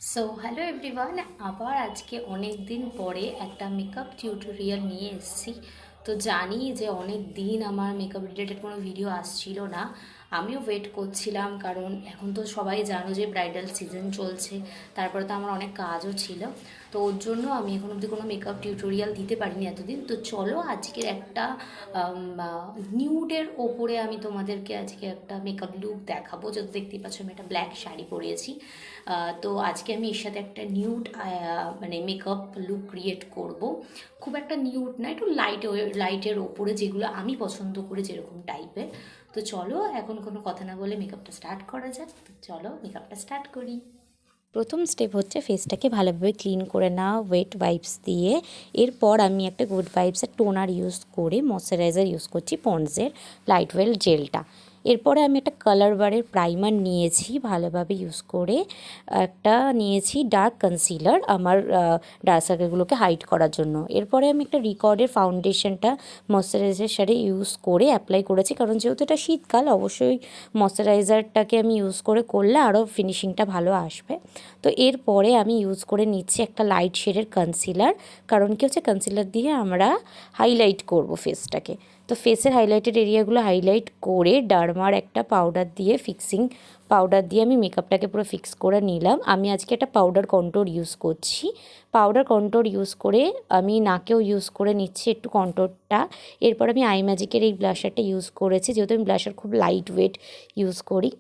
So hello everyone, আবার আজকে অনেক দিন পরে একটা মেকআপ টিউটোরিয়াল নিয়ে এসেছি। তো জানি যে অনেক দিন আমার মেকআপ রিলেটেড কোনো ভিডিও আসছিল না, আমিও ওয়েট করছিলাম, কারণ এখন তো সবাই জানো যে ব্রাইডাল সিজন চলছে, তারপরে তো আমার অনেক কাজও ছিল। তো ওর জন্য আমি এখন অবধি কোনো মেকআপ টিউটোরিয়াল দিতে পারিনি এতদিন। তো চলো আজকের একটা নিউডের ওপরে আমি তোমাদেরকে আজকে একটা মেকআপ লুক দেখাবো। যদি দেখতেই পাচ্ছ আমি একটা ব্ল্যাক শাড়ি পরেছি। তো আজকে আমি এর সাথে একটা নিউড মানে মেকআপ লুক ক্রিয়েট করব। খুব একটা নিউড না, একটু লাইটের ওপরে, যেগুলো আমি পছন্দ করি যেরকম টাইপের। তো চলো এখন কোনো কথা না বলে মেকআপটা স্টার্ট করা যাক। তো চলো মেকআপটা স্টার্ট করি। প্রথম স্টেপ হচ্ছে ফেসটাকে ভালোভাবে ক্লিন করে নেওয়া ওয়েট ওয়াইপস দিয়ে। এরপর আমি একটা গুড ভাইবসের টোনার ইউজ করে ময়শ্চারাইজার ইউজ করছি পন্ডসের লাইট ওয়েল জেলটা। এরপরে আমি একটা কালার বারের প্রাইমার নিয়েছি, ভালোভাবে ইউজ করে একটা নিয়েছি ডার্ক কনসিলার আমার ডার্ক সার্কেলগুলোকে হাইড করার জন্য। এরপরে আমি একটা রিকর্ডের ফাউন্ডেশনটা ময়শ্চারাইজারের সাথে ইউজ করে অ্যাপ্লাই করেছি, কারণ যেহেতু এটা শীতকাল অবশ্যই ময়শ্চারাইজারটাকে আমি ইউজ করলে আরও ফিনিশিংটা ভালো আসবে। তো এরপরে আমি ইউজ করে নিচ্ছি একটা লাইট শেডের কনসিলার, কারণ কি হচ্ছে কনসিলার দিয়ে আমরা হাইলাইট করব ফেসটাকে। তো ফেসের হাইলাইটেড এরিয়াগুলো হাইলাইট করে ডার্মার একটা পাউডার দিয়ে ফিক্সিং পাউডার দিয়ে আমি মেকআপটাকে পুরো ফিক্স করে নিলাম। আমি আজকে একটা পাউডার কন্ট্রোর ইউজ করছি। পাউডার কন্ট্রোর ইউজ করে আমি নাকেও ইউজ করে নিচ্ছি একটু কন্ট্রোরটা। এরপর আমি আই ম্যাজিকের এই ব্লাশারটা ইউজ করেছি, যেহেতু আমি ব্লাশার খুব লাইট ওয়েট ইউজ করি।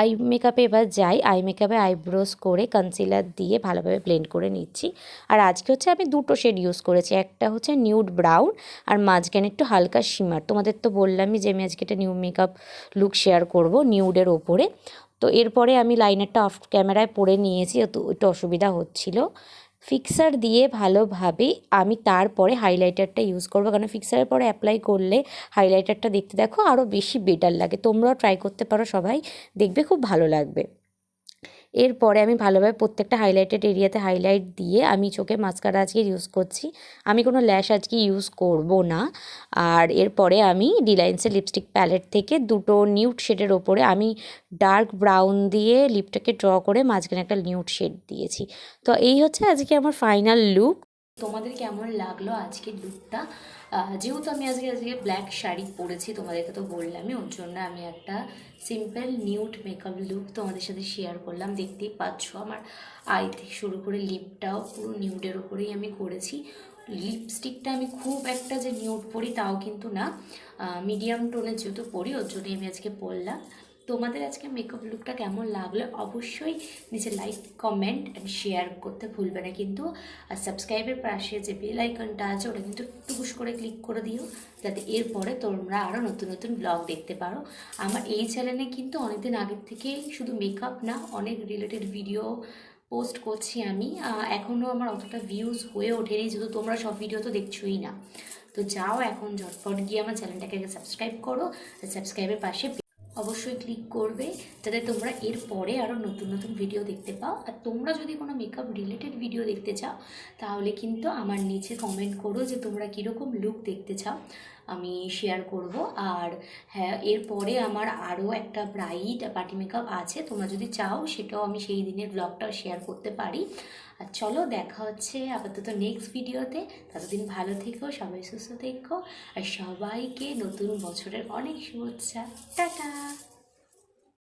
আই মেকআপে এবার যাই। আই মেকআপে আইব্রোস করে কনসিলার দিয়ে ভালোভাবে ব্লেন্ড করে নিচ্ছি। আর আজকে হচ্ছে আমি দুটো শেড ইউজ করেছি, একটা হচ্ছে নিউড ব্রাউন আর মাঝখানে একটু হালকা শিমার। তোমাদের তো বললামই যে আমি আজকে একটা নিউ মেকআপ লুক শেয়ার করব নিউডের ওপরে। তো এরপরে আমি লাইনারটা অফ ক্যামেরায় পরে নিয়েছি, তো একটু অসুবিধা হচ্ছিল। ফিক্সার দিয়ে ভালোভাবে আমি তারপরে হাইলাইটারটা ইউজ করবো, কারণ ফিক্সারের পরে অ্যাপ্লাই করলে হাইলাইটারটা দেখতে দেখো আরও বেশি বেটার লাগে। তোমরাও ট্রাই করতে পারো সবাই, দেখবে খুব ভালো লাগবে। এরপরে আমি ভালোভাবে প্রত্যেকটা হাইলাইটেড এরিয়াতে হাইলাইট দিয়ে আমি চোখে মাস্কারা আজকে ইউজ করছি। আমি কোনো ল্যাশ আজকে ইউজ করব না। আর এরপরে আমি ডিলাইন্সের লিপস্টিক প্যালেট থেকে দুটো নিউড শেডের ওপরে আমি ডার্ক ব্রাউন দিয়ে লিপটাকে ড্র করে মাঝখানে একটা নিউড শেড দিয়েছি। তো এই হচ্ছে আজকে আমার ফাইনাল লুক। তোমাদের কেমন লাগলো আজকের লুকটা? যেহেতু আমি আজকে ব্ল্যাক শাড়ি পরেছি, তোমাদেরকে তো বললামই, ওর জন্য আমি একটা সিম্পল নিউড মেকআপ লুক তোমাদের সাথে শেয়ার করলাম। দেখতেই পাচ্ছ আমার আই থেকে শুরু করে লিপটাও পুরো নিউডের ওপরেই আমি করেছি। লিপস্টিকটা আমি খুব একটা যে নিউড পরি তাও কিন্তু না, মিডিয়াম টোনের যেহেতু পরি ওর জন্যই আমি আজকে পরলাম। তোমাদের আজকে মেকআপ লুকটা কেমন লাগলো অবশ্যই নিচে লাইক কমেন্ট অ্যান্ড শেয়ার করতে ভুলবে না কিন্তু। আর সাবস্ক্রাইবের পাশে যে বেল আইকনটা আছে ওটা কিন্তু টুকুস করে ক্লিক করে দিও, যাতে এরপরে তোমরা আরও নতুন নতুন ব্লগ দেখতে পারো। আমার এই চ্যানেলে কিন্তু অনেকদিন আগের থেকেই শুধু মেকআপ না, অনেক রিলেটেড ভিডিও পোস্ট করছি আমি। এখনও আমার অতটা ভিউজ হয়ে ওঠেনি, যেহেতু তোমরা সব ভিডিও তো দেখছোই না। তো যাও এখন ঝটপট গিয়ে আমার চ্যানেলটাকে সাবস্ক্রাইব করো, আর সাবস্ক্রাইবের পাশে অবশ্যই ক্লিক করবে, যাতে তোমরা এর পরে আরও নতুন নতুন ভিডিও দেখতে পাও। আর তোমরা যদি কোনো মেকআপ রিলেটেড ভিডিও দেখতে চাও তাহলে কিন্তু আমার নিচে কমেন্ট করো যে তোমরা কীরকম লুক দেখতে চাও, আমি শেয়ার করব। আর হ্যাঁ, এরপরে আমার আরও একটা ব্রাইড পার্টি মেকআপ আছে, তোমরা যদি চাও সেটাও আমি সেই দিনের ব্লগটাও শেয়ার করতে পারি। আর চলো দেখা হচ্ছে আপাতত নেক্সট ভিডিওতে। ততদিন ভালো থেকো, সবাই সুস্থ থেকো, আর সবাইকে নতুন বছরের অনেক শুভেচ্ছা। টাটা।